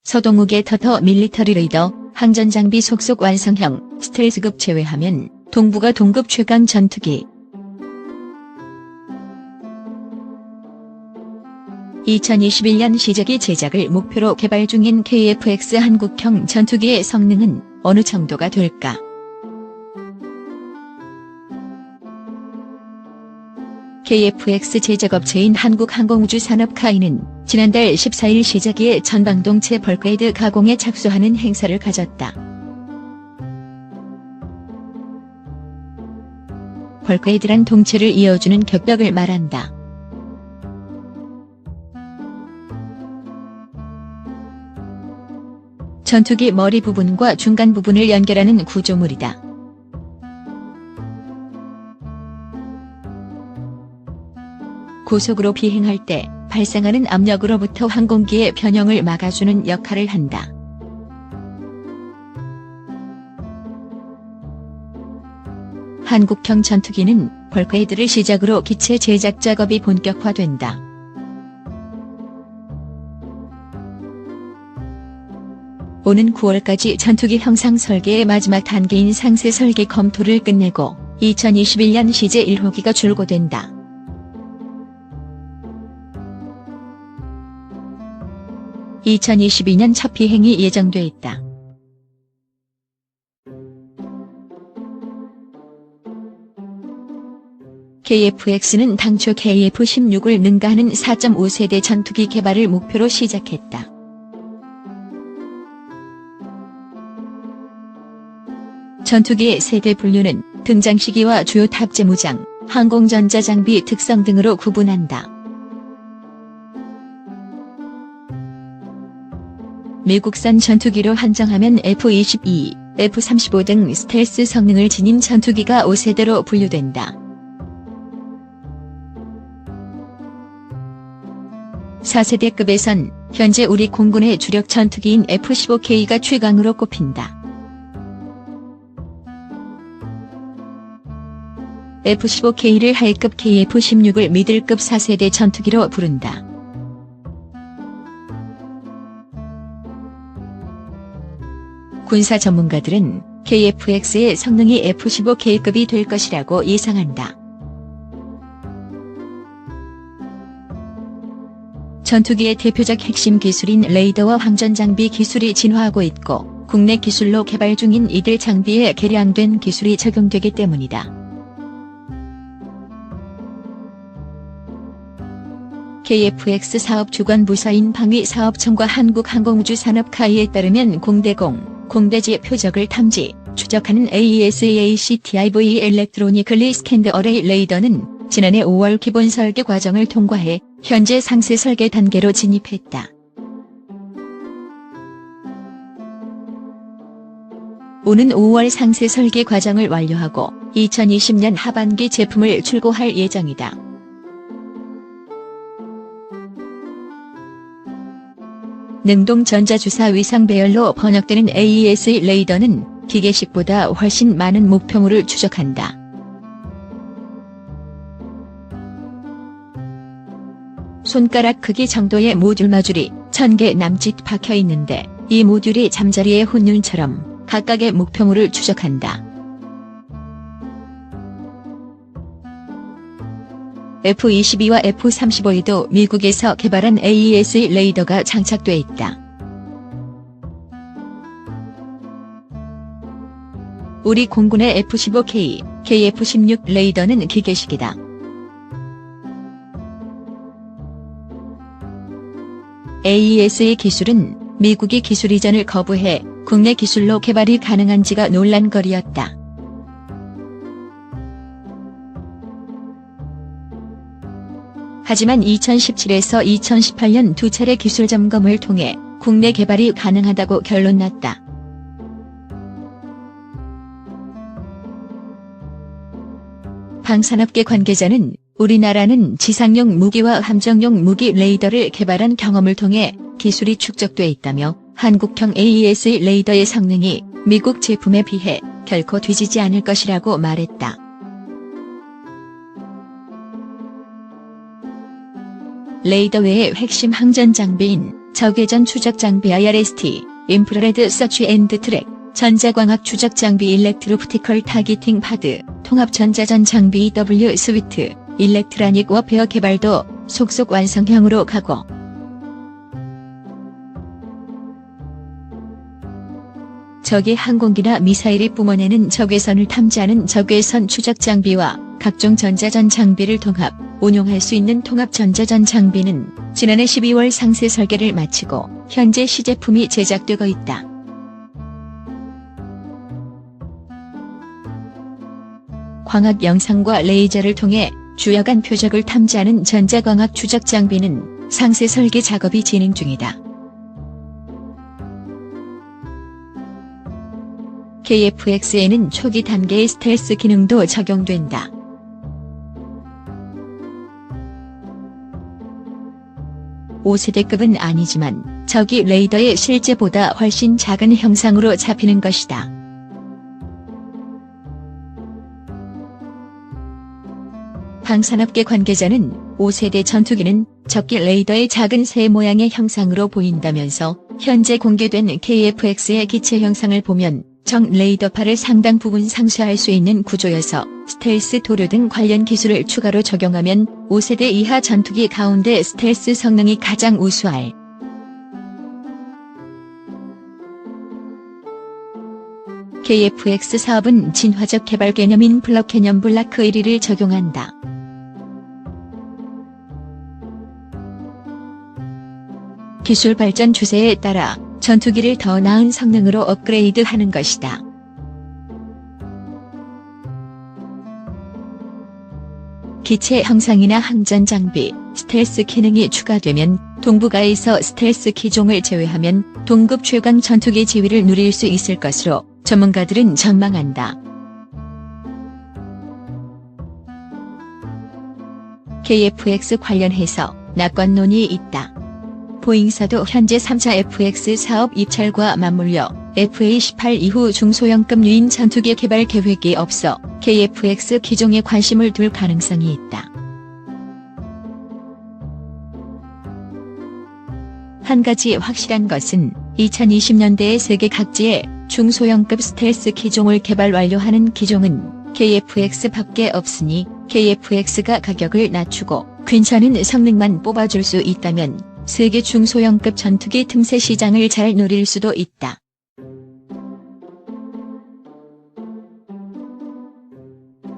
서동욱의 터터 밀리터리 레이더, 항전장비 속속 완성형, 스텔스급 제외하면 동부가 동급 최강 전투기. 2021년 시제기 제작을 목표로 개발 중인 KF-X 한국형 전투기의 성능은 어느 정도가 될까? KF-X 제작업체인 한국항공우주산업카이는 지난달 14일 시제기의 전방동체 벌크헤드 가공에 착수하는 행사를 가졌다. 벌크헤드란 동체를 이어주는 격벽을 말한다. 전투기 머리 부분과 중간 부분을 연결하는 구조물이다. 고속으로 비행할 때 발생하는 압력으로부터 항공기의 변형을 막아주는 역할을 한다. 한국형 전투기는 벌크헤드를 시작으로 기체 제작 작업이 본격화된다. 오는 9월까지 전투기 형상 설계의 마지막 단계인 상세 설계 검토를 끝내고 2021년 시제 1호기가 출고된다. (2022년) 첫 비행이 예정돼 있다. KF-X는 당초 KF-16을 능가하는 4.5세대 전투기 개발을 목표로 시작했다. 전투기의 세대 분류는 등장 시기와 주요 탑재 무장, 항공전자 장비 특성 등으로 구분한다. 미국산 전투기로 한정하면 F-22, F-35 등 스텔스 성능을 지닌 전투기가 5세대로 분류된다. 4세대급에선 현재 우리 공군의 주력 전투기인 F-15K가 최강으로 꼽힌다. F-15K를 하이급 KF-16을 미들급 4세대 전투기로 부른다. 군사 전문가들은 KF-X의 성능이 F-15K급이 될 것이라고 예상한다. 전투기의 대표적 핵심 기술인 레이더와 항전장비 기술이 진화하고 있고 국내 기술로 개발 중인 이들 장비에 개량된 기술이 적용되기 때문이다. KF-X 사업 주관 부서인 방위사업청과 한국항공우주산업카이에 따르면 공대공, 공대지 표적을 탐지, 추적하는 AESACTIV 일렉트로니클리 스캔드 어레이 레이더는 지난해 5월 기본 설계 과정을 통과해 현재 상세 설계 단계로 진입했다. 오는 5월 상세 설계 과정을 완료하고 2020년 하반기 제품을 출고할 예정이다. 능동 전자주사 위상 배열로 번역되는 AES 레이더는 기계식보다 훨씬 많은 목표물을 추적한다. 손가락 크기 정도의 모듈 마줄이 1000개 남짓 박혀 있는데 이 모듈이 잠자리의 혼륜처럼 각각의 목표물을 추적한다. F-22와 F-35에도 미국에서 개발한 AES 레이더가 장착돼 있다. 우리 공군의 F-15K, KF-16 레이더는 기계식이다. AES의 기술은 미국이 기술 이전을 거부해 국내 기술로 개발이 가능한지가 논란거리였다. 하지만 2017에서 2018년 두 차례 기술 점검을 통해 국내 개발이 가능하다고 결론났다. 방산업계 관계자는 우리나라는 지상용 무기와 함정용 무기 레이더를 개발한 경험을 통해 기술이 축적돼 있다며 한국형 AES 레이더의 성능이 미국 제품에 비해 결코 뒤지지 않을 것이라고 말했다. 레이더 외의 핵심 항전 장비인 적외선 추적 장비 IRST, 인프라레드 서치 앤드 트랙, 전자광학 추적 장비 일렉트로프티컬 타기팅 파드, 통합 전자전 장비 EW 스위트, 일렉트라닉 워페어 개발도 속속 완성형으로 가고. 적의 항공기나 미사일이 뿜어내는 적외선을 탐지하는 적외선 추적 장비와 각종 전자전 장비를 통합, 운용할 수 있는 통합 전자전 장비는 지난해 12월 상세 설계를 마치고 현재 시제품이 제작되고 있다. 광학 영상과 레이저를 통해 주요간 표적을 탐지하는 전자광학 추적 장비는 상세 설계 작업이 진행 중이다. KF-X에는 초기 단계의 스텔스 기능도 적용된다. (5세대급은) 아니지만 적이 레이더의 실제보다 훨씬 작은 형상으로 잡히는 것이다. 방산업계 관계자는 5세대 전투기는 적기 레이더의 작은 새 모양의 형상으로 보인다면서 현재 공개된 KF-X의 기체 형상을 보면 적 레이더파를 상당 부분 상쇄할 수 있는 구조여서 스텔스 도료 등 관련 기술을 추가로 적용하면 5세대 이하 전투기 가운데 스텔스 성능이 가장 우수할 KF-X 사업은 진화적 개발 개념인 블럭 개념 블라크 1위를 적용한다. 기술 발전 추세에 따라 전투기를 더 나은 성능으로 업그레이드하는 것이다. 기체 형상이나 항전 장비, 스텔스 기능이 추가되면 동북아에서 스텔스 기종을 제외하면 동급 최강 전투기 지위를 누릴 수 있을 것으로 전문가들은 전망한다. KF-X 관련해서 낙관론이 있다. 보잉사도 현재 3차 FX 사업 입찰과 맞물려 FA-18 이후 중소형급 유인 전투기 개발 계획이 없어 KF-X 기종에 관심을 둘 가능성이 있다. 한 가지 확실한 것은 2020년대에 세계 각지에 중소형급 스텔스 기종을 개발 완료하는 기종은 KF-X밖에 없으니 KF-X가 가격을 낮추고 괜찮은 성능만 뽑아줄 수 있다면 세계 중소형급 전투기 틈새 시장을 잘 누릴 수도 있다.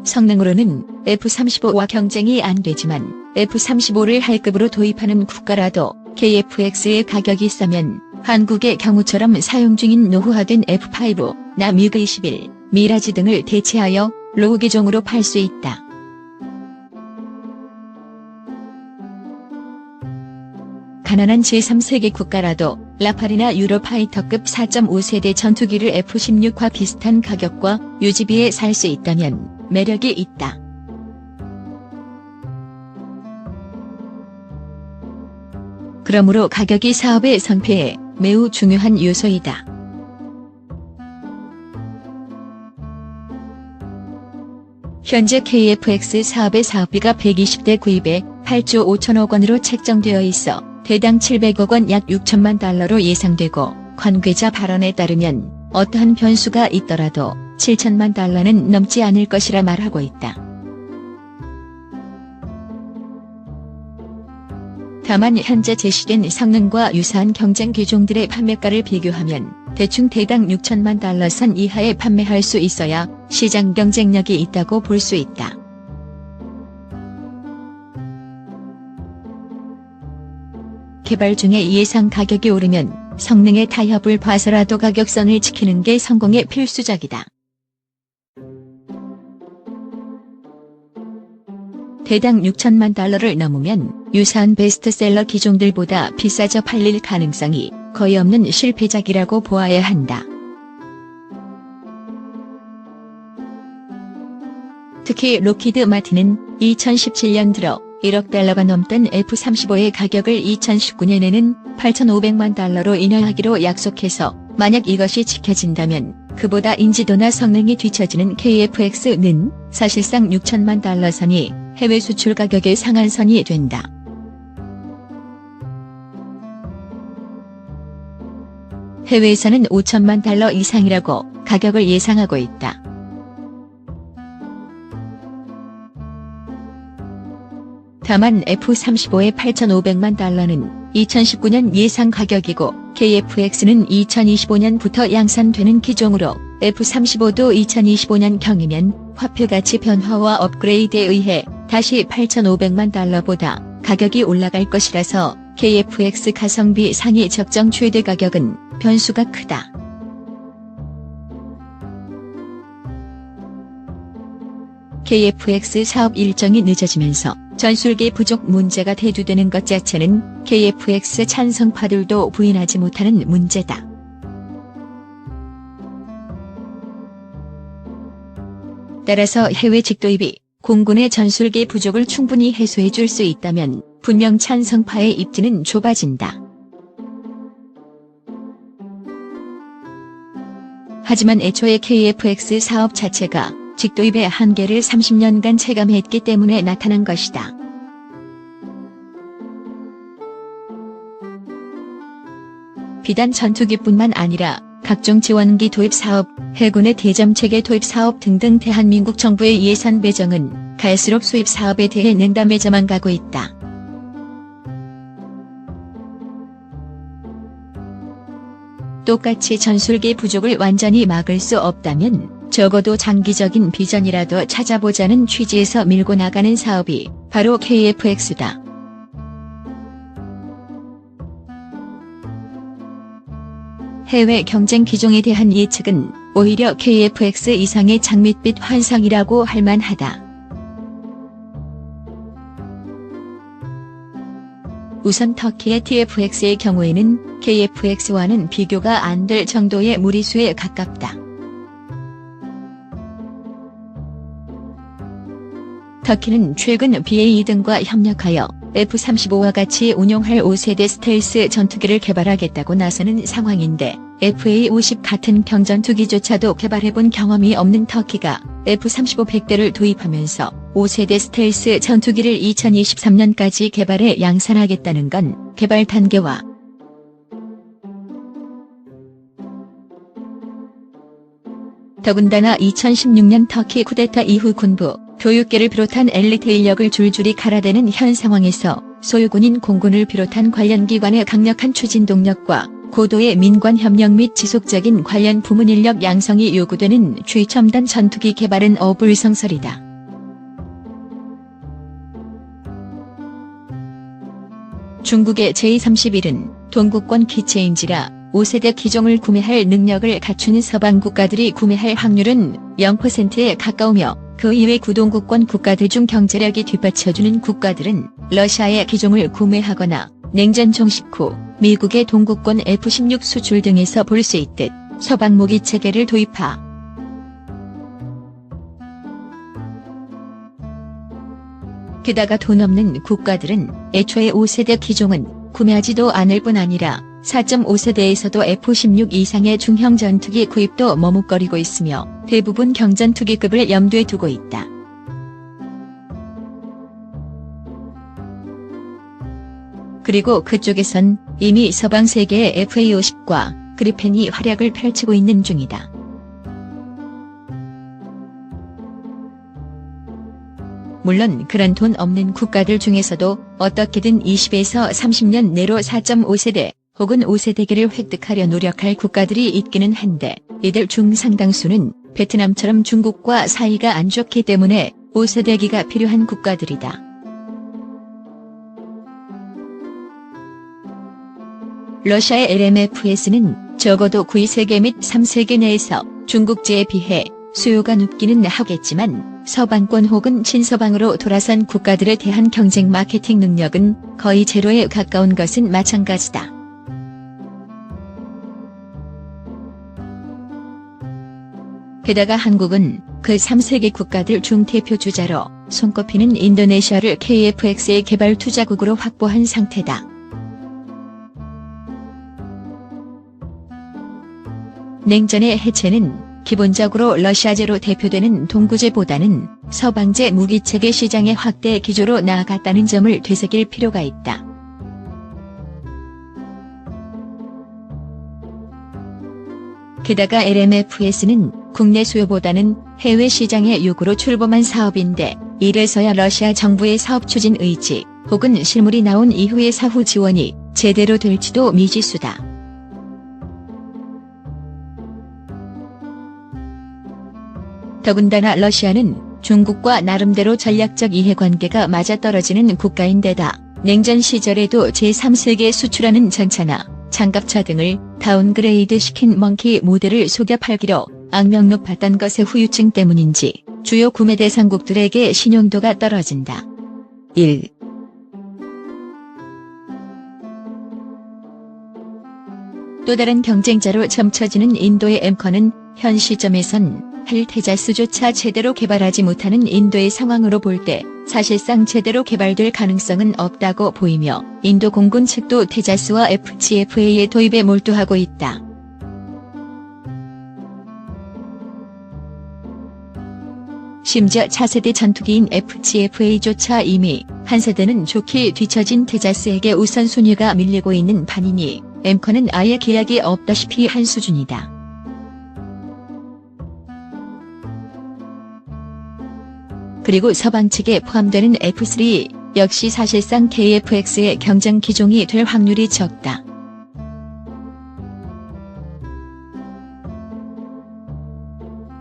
성능으로는 F-35와 경쟁이 안 되지만 F-35를 할급으로 도입하는 국가라도 KF-X의 가격이 싸면 한국의 경우처럼 사용 중인 노후화된 F-5, 나 미그-21, 미라지 등을 대체하여 로우 기종으로 팔 수 있다. 가난한 제3세계 국가라도 라팔이나 유로파이터급 4.5세대 전투기를 F-16과 비슷한 가격과 유지비에 살 수 있다면 매력이 있다. 그러므로 가격이 사업의 성패에 매우 중요한 요소이다. 현재 KF-X 사업의 사업비가 120대 구입에 8조 5천억 원으로 책정되어 있어 대당 700억 원 약 6천만 달러로 예상되고 관계자 발언에 따르면 어떠한 변수가 있더라도 7천만 달러는 넘지 않을 것이라 말하고 있다. 다만 현재 제시된 성능과 유사한 경쟁 기종들의 판매가를 비교하면 대충 대당 6천만 달러 선 이하에 판매할 수 있어야 시장 경쟁력이 있다고 볼 수 있다. 개발 중에 예상 가격이 오르면 성능의 타협을 봐서라도 가격선을 지키는 게 성공의 필수적이다. 대당 6천만 달러를 넘으면 유사한 베스트셀러 기종들보다 비싸져 팔릴 가능성이 거의 없는 실패작이라고 보아야 한다. 특히 록히드 마틴은 2017년 들어 1억 달러가 넘던 F-35의 가격을 2019년에는 8,500만 달러로 인하하기로 약속해서 만약 이것이 지켜진다면 그보다 인지도나 성능이 뒤처지는 KF-X는 사실상 6천만 달러 선이 해외 수출 가격의 상한선이 된다. 해외에서는 5천만 달러 이상이라고 가격을 예상하고 있다. 다만 F-35의 8,500만 달러는 2019년 예상 가격이고 KF-X는 2025년부터 양산되는 기종으로 F-35도 2025년경이면 화폐가치 변화와 업그레이드에 의해 다시 8,500만 달러보다 가격이 올라갈 것이라서 KF-X 가성비 상위 적정 최대 가격은 변수가 크다. KF-X 사업 일정이 늦어지면서 전술기 부족 문제가 대두되는 것 자체는 KF-X 찬성파들도 부인하지 못하는 문제다. 따라서 해외 직도입이 공군의 전술기 부족을 충분히 해소해 줄 수 있다면 분명 찬성파의 입지는 좁아진다. 하지만 애초에 KF-X 사업 자체가 직도입의 한계를 30년간 체감했기 때문에 나타난 것이다. 비단 전투기뿐만 아니라 각종 지원기 도입 사업, 해군의 대잠체계 도입 사업 등등 대한민국 정부의 예산 배정은 갈수록 수입 사업에 대해 냉담해져만 가고 있다. 똑같이 전술기 부족을 완전히 막을 수 없다면 적어도 장기적인 비전이라도 찾아보자는 취지에서 밀고 나가는 사업이 바로 KF-X다. 해외 경쟁 기종에 대한 예측은 오히려 KF-X 이상의 장밋빛 환상이라고 할 만하다. 우선 터키의 TF-X의 경우에는 KF-X와는 비교가 안 될 정도의 무리수에 가깝다. 터키는 최근 BAE 등과 협력하여 F-35와 같이 운용할 5세대 스텔스 전투기를 개발하겠다고 나서는 상황인데 FA-50 같은 경전투기조차도 개발해본 경험이 없는 터키가 F-35 100대를 도입하면서 5세대 스텔스 전투기를 2023년까지 개발해 양산하겠다는 건 개발 단계와 더군다나 2016년 터키 쿠데타 이후 군부, 교육계를 비롯한 엘리트 인력을 줄줄이 갈아대는 현 상황에서 소유군인 공군을 비롯한 관련 기관의 강력한 추진 동력과 고도의 민관 협력 및 지속적인 관련 부문 인력 양성이 요구되는 최첨단 전투기 개발은 어불성설이다. 중국의 J-31은 동구권 기체인지라 5세대 기종을 구매할 능력을 갖춘 서방 국가들이 구매할 확률은 0%에 가까우며 그 이외 구동구권 국가들 중 경제력이 뒷받쳐주는 국가들은 러시아의 기종을 구매하거나 냉전 종식 후 미국의 동구권 F-16 수출 등에서 볼 수 있듯 서방 무기 체계를 도입하. 게다가 돈 없는 국가들은 애초에 5세대 기종은 구매하지도 않을 뿐 아니라 4.5세대에서도 F-16 이상의 중형 전투기 구입도 머뭇거리고 있으며 대부분 경전투기급을 염두에 두고 있다. 그리고 그쪽에선 이미 서방 세계의 FA-50과 그리펜이 활약을 펼치고 있는 중이다. 물론 그런 돈 없는 국가들 중에서도 어떻게든 20에서 30년 내로 4.5세대 혹은 5세대기를 획득하려 노력할 국가들이 있기는 한데 이들 중 상당수는 베트남처럼 중국과 사이가 안 좋기 때문에 5세대기가 필요한 국가들이다. 러시아의 LMFS는 적어도 9세계 및 3세계 내에서 중국제에 비해 수요가 높기는 하겠지만 서방권 혹은 친서방으로 돌아선 국가들에 대한 경쟁 마케팅 능력은 거의 제로에 가까운 것은 마찬가지다. 게다가 한국은 그 3세계 국가들 중 대표 주자로 손꼽히는 인도네시아를 KF-X의 개발 투자국으로 확보한 상태다. 냉전의 해체는 기본적으로 러시아제로 대표되는 동구제보다는 서방제 무기체계 시장의 확대 기조로 나아갔다는 점을 되새길 필요가 있다. 게다가 LMFS는 국내 수요보다는 해외 시장의 요구로 출범한 사업인데 이래서야 러시아 정부의 사업 추진 의지 혹은 실물이 나온 이후의 사후 지원이 제대로 될지도 미지수다. 더군다나 러시아는 중국과 나름대로 전략적 이해관계가 맞아떨어지는 국가인데다 냉전 시절에도 제3세계 수출하는 전차나 장갑차 등을 다운그레이드 시킨 먼키 모델을 속여 팔기로 악명 높았던 것의 후유증 때문인지 주요 구매 대상국들에게 신용도가 떨어진다. 1. 또 다른 경쟁자로 점쳐지는 인도의 엠커는 현 시점에선 헬 테자스조차 제대로 개발하지 못하는 인도의 상황으로 볼 때 사실상 제대로 개발될 가능성은 없다고 보이며 인도 공군 측도 테자스와 FGFA의 도입에 몰두하고 있다. 심지어 차세대 전투기인 FGFA조차 이미 한 세대는 좋게 뒤처진 테자스에게 우선순위가 밀리고 있는 판이니 엠커는 아예 계약이 없다시피 한 수준이다. 그리고 서방 측에 포함되는 F3 역시 사실상 KF-X의 경쟁 기종이 될 확률이 적다.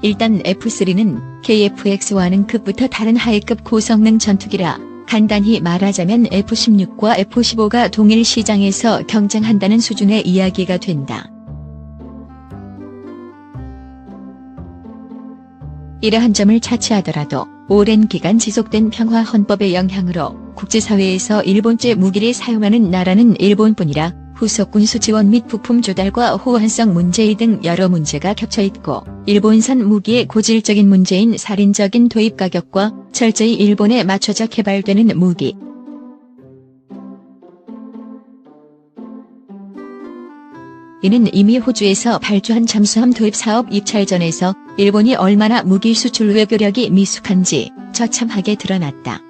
일단 F3는 KF-X와는 급부터 다른 하이급 고성능 전투기라 간단히 말하자면 F-16과 F-15가 동일 시장에서 경쟁한다는 수준의 이야기가 된다. 이러한 점을 차치하더라도 오랜 기간 지속된 평화헌법의 영향으로 국제사회에서 일본제 무기를 사용하는 나라는 일본뿐이라 후속 군수 지원 및 부품 조달과 호환성 문제 등 여러 문제가 겹쳐있고 일본산 무기의 고질적인 문제인 살인적인 도입 가격과 철저히 일본에 맞춰져 개발되는 무기. 이는 이미 호주에서 발주한 잠수함 도입 사업 입찰 전에서 일본이 얼마나 무기 수출 외교력이 미숙한지 처참하게 드러났다.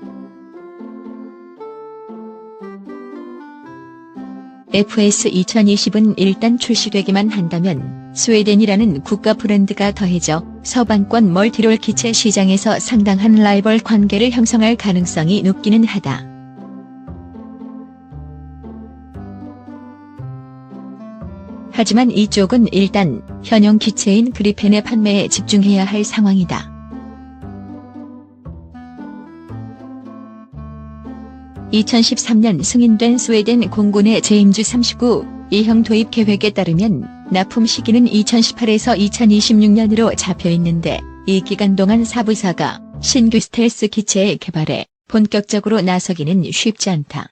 FS 2020은 일단 출시되기만 한다면 스웨덴이라는 국가 브랜드가 더해져 서방권 멀티롤 기체 시장에서 상당한 라이벌 관계를 형성할 가능성이 높기는 하다. 하지만 이쪽은 일단 현용 기체인 그리펜의 판매에 집중해야 할 상황이다. 2013년 승인된 스웨덴 공군의 제임주 39E형 도입 계획에 따르면 납품 시기는 2018에서 2026년으로 잡혀있는데 이 기간 동안 사부사가 신규 스텔스 기체의 개발에 본격적으로 나서기는 쉽지 않다.